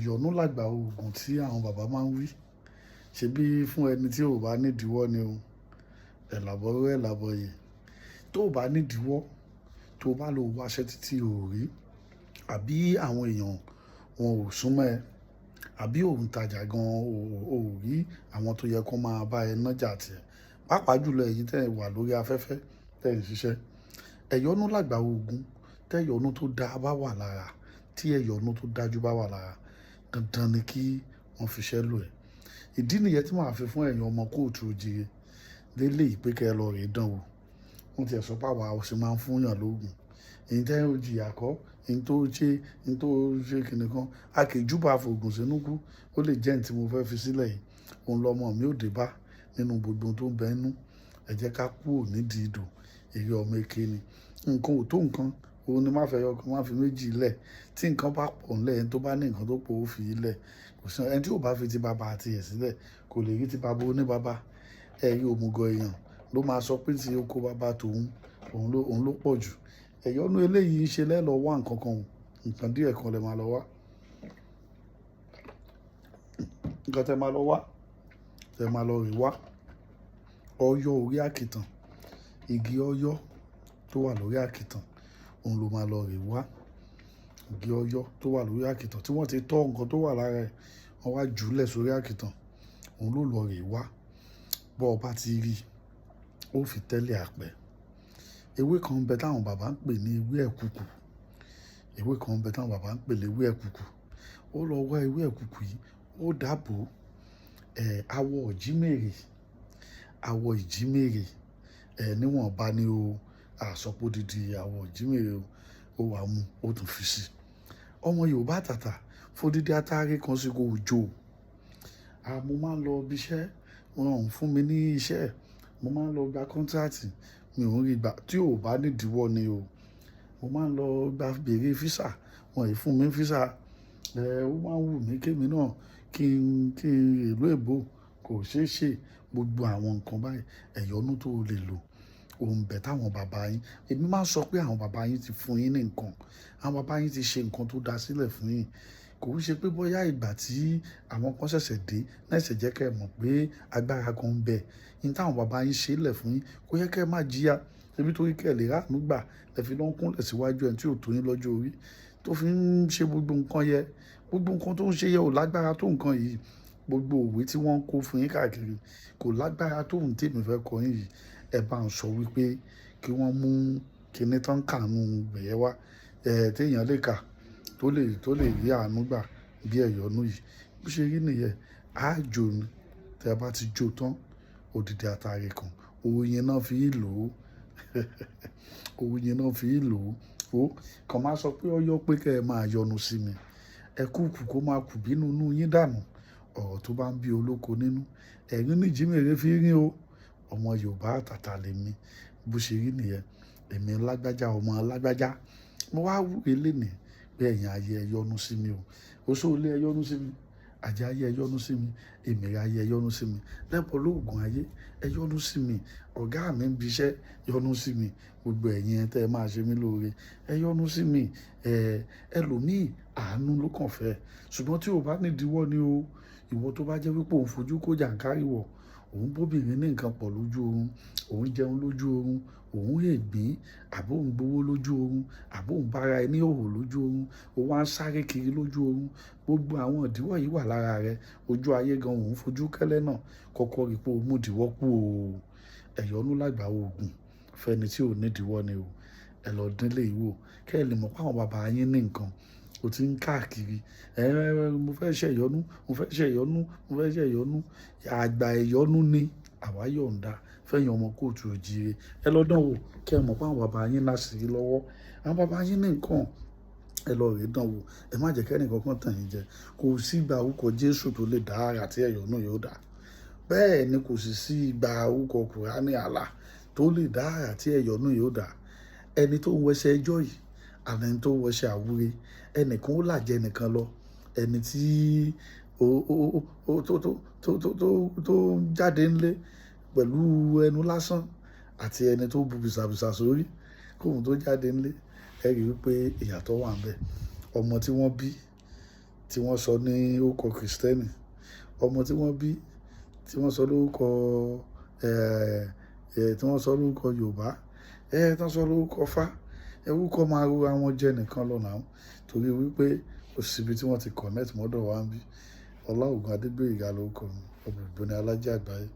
Ìyọnu làgbà oògùn tí àwọn bàbá máa ń wí. Ṣebí fún ẹni tí ò bá nídìíwọ́ ni o. Ẹ̀làbọ̀rú ẹ̀làbọ̀yè. Tó ò bá nídìíwọ́, tó bá lọ wáṣẹ́ títí ò rí, àbí àwọn èèyàn wọn ò súnmọ́ ẹ, àbí òun tajà gan ò rí àwọn tó yẹ kó máa bá ẹ nájà tiẹ̀. Pàápàá jùlọ ẹ̀yin tẹ́ ẹ wà lórí afẹ́fẹ́ tẹ́ ẹ ń ṣiṣẹ́. Ẹ̀yọnu làgbà oògùn. Tẹ́ ẹ̀yọnu tó dá bá wà lára, tí ẹ̀yọnu tó dájú bá wà lára, dandan ni kí wọ́n fi iṣẹ́ lò ẹ́. Ìdí nìyẹn tí màá fi fún ẹ̀yin ọmọ kóòtù òjìrè lélẹ̀ yìí pé kí ẹ lọ rè dánwò. Wọ́n ti ẹ̀ sọ pé àwa ò sì máa ń fún yàn lóògùn. Èyí tẹ́ ò jìyà kọ́, èyí tó ṣe kìnnì kan. A kì í júbà fògùn sínú kú. Ó lè jẹ́ ǹ tí mo fẹ́ fi sílẹ̀ yìí. Òun lọmọ mi ò dé bá nínú gbogbo tó ń bẹ nínú. Ẹ jẹ́ ká kúrò nídìí ìdò. Èrè ọmọ èké ni. Nǹkan ò tó nǹkan. Òun ni má fẹ́ yọ kan, má fi méjì lẹ̀. Tí nǹkan bá pọ̀ ńlẹ̀, ẹni tó bá ní nǹkan tó pọ̀ ó fi í lẹ̀. Kò sí ẹni tí ò bá fi ti bàbá àti ẹ̀ sílẹ̀, kò lè rí ti bàbá oníbàbá. Ẹ̀yin òmùgọ̀ èèyàn ló máa sọ pé tí oko bàbá tòun, òun ló pọ̀ jù. Ẹ̀yọnu eléyìí ṣe lẹ́ lọ wá nǹkan kan. Nǹkan díẹ̀ kan lẹ máa lọ wá. Nǹkan tẹ máa lọ wá. Tẹ máa lọ rè wá. Ọyọ́ orí àkìtàn. Igi ọyọ́ tó wà lórí àkìtàn. Òun ló máa lọ rè wá. Igi ọyọ́ tó wà lórí àkìtàn tí wọ́n ti tọ́ nǹkan tó wà lára ẹ̀, wọ́n wá jùúlẹ̀ sórí àkìtàn. Òun ló lọ rè wá. Bọ́ ọ bá ti rí, ó fi tẹ́lẹ̀ àpẹ́. Ewé kan ń bẹ táwọn bàbá ń pè ní ewé ẹ̀kùkù. Ewé kan ń bẹ táwọn bàbá ń pè ní ewé ẹ̀kùkù. Ó lọ wá ewé ẹ̀kùkù yìí, ó dàbò awọ ìjímèrè. Awọ ìjímèrè. Níwọ̀nba ni o. Àsọpọ̀ dídì awọ ìjímèrè o. Ó wá mú, ó tún fi sí. Ọmọ Yorùbá àtàtà fódídé atare kan sí kò jò. Mo máa ń lọ ibi iṣẹ́, wọn ò fún mi ní iṣẹ́. Mo máa ń lọ gba kọ́ńtrátì, mi ò ń rí gbà. Tí ò bá nídìíwọ́ ni o. Mo máa ń lọ bèrè físà, wọn ì fún mi físà. Ó máa ń wù mí kí èmi náà kí n ìlú èbó kò ṣeé ṣe. Gbogbo àwọn nǹkan báyìí, ẹ̀yọnu tó lè lò. Òun bẹ táwọn bàbá yín. Èmi máa ń sọ pé àwọn bàbá yín ti fún yín ní nǹkan. Àwọn bàbá yín ti ṣe nǹkan tó dá sílẹ̀ fún yín. Kò ṣe pé bóyá ìgbà tí àwọn kan ṣẹ̀ṣẹ̀ dé, lẹ́sẹ̀ jẹ́ kí ẹ mọ̀ pé agbára kan ń bẹ. Ní táwọn bàbá yín ṣe lẹ̀ fún yín, kó yẹ kí ẹ má jìyà. Ṣebí torí kí ẹ lè ránú gbà, ẹ fi lọ ń kúnlẹ̀ síwájú ẹni tí ò tó yín lọ́jọ́ orí. Tó fi ń ṣe gbogbo nǹkan yẹ. Gbogbo nǹkan tó ń ṣe yẹ ò lágbára tó nǹkan yìí. Gbogbo òwe tí wọ́n ń kó fún yín káàkiri kò lágbára tó ohun tí èmi fẹ́ kọ yín yìí. Ẹ bá ń sọ wípé kí wọ́n mú kíní tán kàánú gbẹ̀yẹ wá. Tí èèyàn lè kà tó lè rí àánú gbà bí ẹ̀yọnu yìí. Bó ṣe rí nìyẹn. Á jò ni. Tí ẹ bá ti jó tán, odidi atare kan. Oyin náà fi ń lò ó. Oyin náà fi ń lò ó. Kàn máa sọ pé ọyọ́ pé kí ẹ máa yọnu sí mi. Ẹ kúkú kó máa kù bínú inú yín dànù. Ọ̀rọ̀ tó bá ń bí olóko nínú. Ẹ̀rín ní ìjímèrè fi rí o. Ọmọ Yorùbá àtàtà lè mi. Bó ṣe rí nìyẹn. Èmi lágbájá ọmọ lágbájá. Mo wá wúre lénìí pé ẹ̀yin ayé ẹ yọnu sí mi o. Oṣó ilé ẹ yọnu sí mi. Àjẹ́ ayé ẹ yọnu sí mi. Èmèrè ayé ẹ yọnu sí mi. Lẹ́bọ̀ lóògùn ayé ẹ yọnu sí mi. Ọ̀gá mi ń bi iṣẹ́ yọnu sí mi. Gbogbo ẹ̀yin tẹ́ ẹ máa ṣe mí lóore. Ẹ yọnu sí mi. Ẹlòmíì àánú ló kàn fẹ́. Ṣùgbọ́n tí ò bá nídìíwọ́ ni o. Ìwọ tó bá jẹ́ wípé òun fojú kó jàǹkárí wọ̀, òun bóbìnrin ní nǹkan pọ̀ lójú oorun, òun jẹun lójú oorun, òun ègbín, àbó òun gbowó lójú oorun, àbó òun bára ẹni òhò lójú oorun, ó wá ń sáré kiri lójú oorun. Gbogbo àwọn ìdíwọ́ yìí wà lára rẹ. Ojú ayé gan òun fojú kẹ́lẹ́ náà. Kọ́kọ́ rí pé o mú ìdíwọ́ kú o. Ẹ̀yọnu làgbà oògùn. Fẹ́ni tí ò nídìíwọ́ ni o. Ẹ lọ dínlé ìwò. Kẹ́ ẹ lè mọ̀ pé àwọn bàbá yín ní nǹkan. O ti ń káàkiri. Mo fẹ́ ṣe ẹ̀yọnu, mo fẹ́ ṣe ẹ̀yọnu, mo fẹ́ ṣe ẹ̀yọnu. Àgbà ẹ̀yọnu ni àwa yọ̀ǹda fẹ́yìn ọmọ kóòtù òjìrè. Ẹ lọ dánwò kí ẹ mọ̀ pé àwọn bàbá yín láṣìírí lọ́wọ́. Àwọn bàbá yín ní nǹkan. Ẹ lọ rè dánwò. Ẹ má jẹ́ kí ẹnìkan kan tàn yín jẹ. Kò sí ìgbà orúkọ Jésù tó lè dá àrà tí ẹ̀yọnu yóò dá. Bẹ́ẹ̀ ni kò sì sí ìgbà orúkọ Kùránì àlà tó lè dá àrà tí ẹ̀yọnu yóò dá. Ẹni tó ń wẹṣẹ ẹjọ́ yìí, àní ẹni tó ń wẹṣẹ àwúre, ẹnìkan ó làjẹ ẹnìkan lọ. Ẹni tí tó jáde ńlé pẹ̀lú ẹnu lásán àti ẹni tó bu bìsàbìsà sórí kóhun tó jáde ńlé. Ẹ rí i pé ìyàtọ̀ wà ńbẹ̀. Ọmọ tí wọ́n bí tí wọ́n sọ ní orúkọ kìrìsìtẹ́nì, ọmọ tí wọ́n bí tí wọ́n sọ lórúkọ tí wọ́n sọ lórúkọ Yorùbá, tí wọ́n sọ lórúkọ Fá, orúkọ máa ro àwọn jẹ nìkan lọ náà, torí wípé kò síbi tí wọ́n ti connect mọ́dọ̀ wá ń bí. Ọlá Ògùn Adégbóyèga lórúkọ mi, ọmọ Ìgbóni Alájẹ àgbáyé.